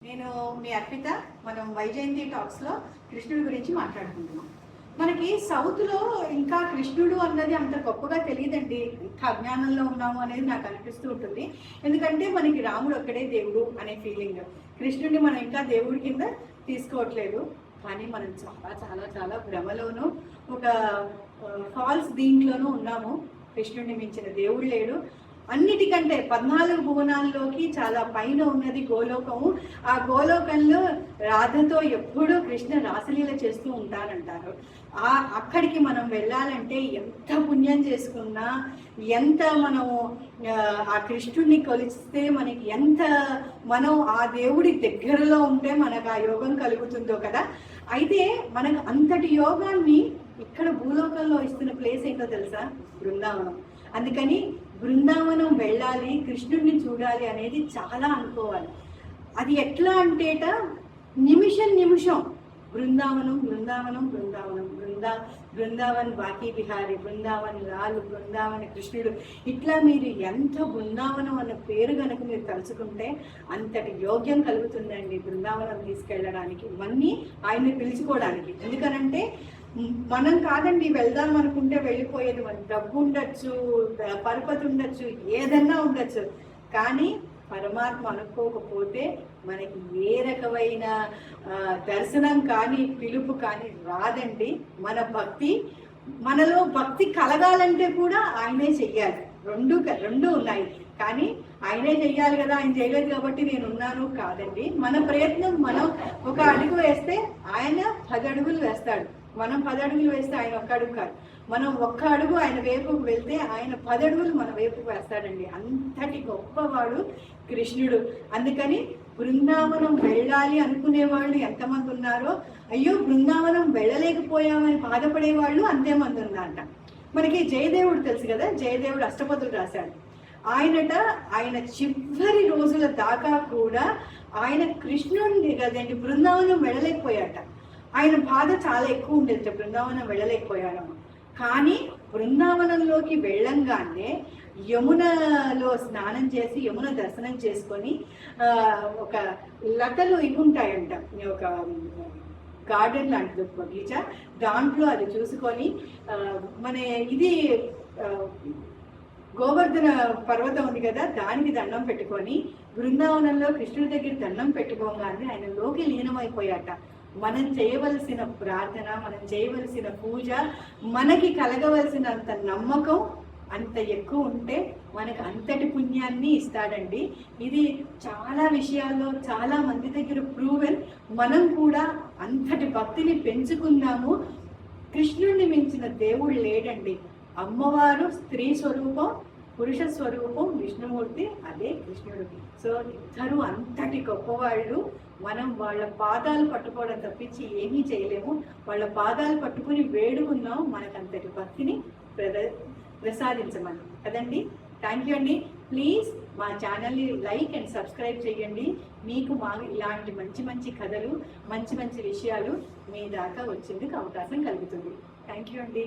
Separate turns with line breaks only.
నేను మీ అర్పిత. మనం వైజయంతి టాక్స్లో కృష్ణుడి గురించి మాట్లాడుకుంటున్నాం. మనకి సౌత్లో ఇంకా కృష్ణుడు అన్నది అంత గొప్పగా తెలియదండి. ఇంకా అజ్ఞానంలో ఉన్నాము అనేది నాకు అనిపిస్తూ ఉంటుంది. ఎందుకంటే మనకి రాముడు ఒక్కడే దేవుడు అనే ఫీలింగ్. కృష్ణుడిని మనం ఇంకా దేవుడి కింద తీసుకోవట్లేదు. కానీ మనం చాలా చాలా చాలా భ్రమలోనూ ఒక ఫాల్స్ దీంట్లోనూ ఉన్నాము. కృష్ణుడిని మించిన దేవుడు లేడు. అన్నిటికంటే 14 భువనాల్లోకి చాలా పైన ఉన్నది గోలోకము. ఆ గోలోకంలో రాధతో ఎప్పుడూ కృష్ణ రాసలీల చేస్తూ ఉంటారంటారు. అక్కడికి మనం వెళ్ళాలంటే ఎంత పుణ్యం చేసుకున్నా, ఎంత మనం ఆ కృష్ణుడిని కొలిస్తే మనకి ఎంత మనం ఆ దేవుడి దగ్గరలో ఉంటే మనకు ఆ యోగం కలుగుతుందో కదా. అయితే మనకు అంతటి యోగాన్ని ఇక్కడ భూలోకంలో ఇస్తున్న ప్లేస్ ఏంటో తెలుసా? బృందావనం. అందుకని బృందావనం వెళ్ళాలి, కృష్ణుడిని చూడాలి అనేది చాలా అనుకోవాలి. అది ఎట్లా అంటేట నిమిషం నిమిషం బృందావనం బృందావనం బృందావనం బృందావన్ బాకీ బిహారీ, బృందావన్ లాల్, బృందావన్ కృష్ణుడు. ఇట్లా మీరు ఎంత బృందావనం అన్న పేరు కనుక మీరు తలుచుకుంటే అంతటి యోగ్యం కలుగుతుందండి బృందావనం తీసుకెళ్ళడానికి, ఇవన్నీ ఆయన్ని పిలుచుకోవడానికి. ఎందుకనంటే మనం కాదండి వెళ్దాం అనుకుంటే వెళ్ళిపోయేది. మన డబ్బు ఉండొచ్చు, పరపతి ఉండొచ్చు, ఏదన్నా ఉండొచ్చు, కానీ పరమాత్మ అనుకోకపోతే మనకి ఏ రకమైన దర్శనం కానీ పిలుపు కానీ రాదండి. మన భక్తి, మనలో భక్తి కలగాలంటే కూడా ఆయనే చెయ్యాలి. రెండు ఉన్నాయి, కానీ ఆయనే చెయ్యాలి కదా. ఆయన చేయలేదు కాబట్టి నేను ఉన్నాను కాదండి. మన ప్రయత్నం, మనం ఒక అడుగు వేస్తే ఆయన 10 అడుగులు వేస్తాడు. మనం 10 అడుగులు వేస్తే ఆయన 1 అడుగు కాదు. మనం 1 అడుగు ఆయన వైపుకు వెళ్తే ఆయన 10 అడుగులు మన వైపుకు వేస్తాడండి. అంతటి గొప్పవాడు కృష్ణుడు. అందుకని బృందావనం వెళ్ళాలి అనుకునే వాళ్ళు ఎంతమంది ఉన్నారో, అయ్యో బృందావనం వెళ్ళలేకపోయామని బాధపడే వాళ్ళు అంతేమంది ఉన్నారంట. మనకి జయదేవుడు తెలుసు కదా, జయదేవుడు అష్టపదులు రాశాడు. ఆయన చివరి రోజుల దాకా కూడా ఆయన కృష్ణుడిని కదండి బృందావనం వెళ్ళలేకపోయాట. ఆయన బాధ చాలా ఎక్కువ ఉండేది, బృందావనం వెళ్ళలేకపోయాను. కానీ బృందావనంలోకి వెళ్ళంగానే యమునలో స్నానం చేసి యమున దర్శనం చేసుకొని ఒక లతలు ఇగుంటాయంట, ఒక గార్డెన్ లాంటిది బగీచా, దాంట్లో అది చూసుకొని మన ఇది గోవర్ధన పర్వతం ఉంది కదా, దానికి దండం పెట్టుకొని బృందావనంలో కృష్ణుడి దగ్గర దండం పెట్టుకోగానే ఆయన లోకి లీనమైపోయాట. మనం చేయవలసిన ప్రార్థన, మనం చేయవలసిన పూజ, మనకి కలగవలసినంత నమ్మకం అంత ఎక్కువ ఉంటే మనకు అంతటి పుణ్యాన్ని ఇస్తాడండి. ఇది చాలా విషయాల్లో చాలా మంది దగ్గర ప్రూవెన్. మనం కూడా అంతటి భక్తిని పెంచుకుందాము. కృష్ణుడిని మించిన దేవుడు లేడండి. అమ్మవారు స్త్రీ స్వరూపం, పురుష స్వరూపం విష్ణుమూర్తి, అదే కృష్ణుడు. సో ఇద్దరు అంతటి గొప్పవాళ్ళు. మనం వాళ్ళ పాదాలు పట్టుకోవడం తప్పించి ఏమీ చేయలేము. వాళ్ళ పాదాలు పట్టుకుని వేడుకున్నాం మనకంతటి భక్తిని ప్రసాదించమని కదండి. థ్యాంక్ యూ అండి. ప్లీజ్ మా ఛానల్ని లైక్ అండ్ సబ్స్క్రైబ్ చేయండి. మీకు ఇలాంటి మంచి మంచి కథలు, మంచి మంచి విషయాలు మీ దాకా వచ్చేందుకు అవకాశం కలుగుతుంది. థ్యాంక్ యూ అండి.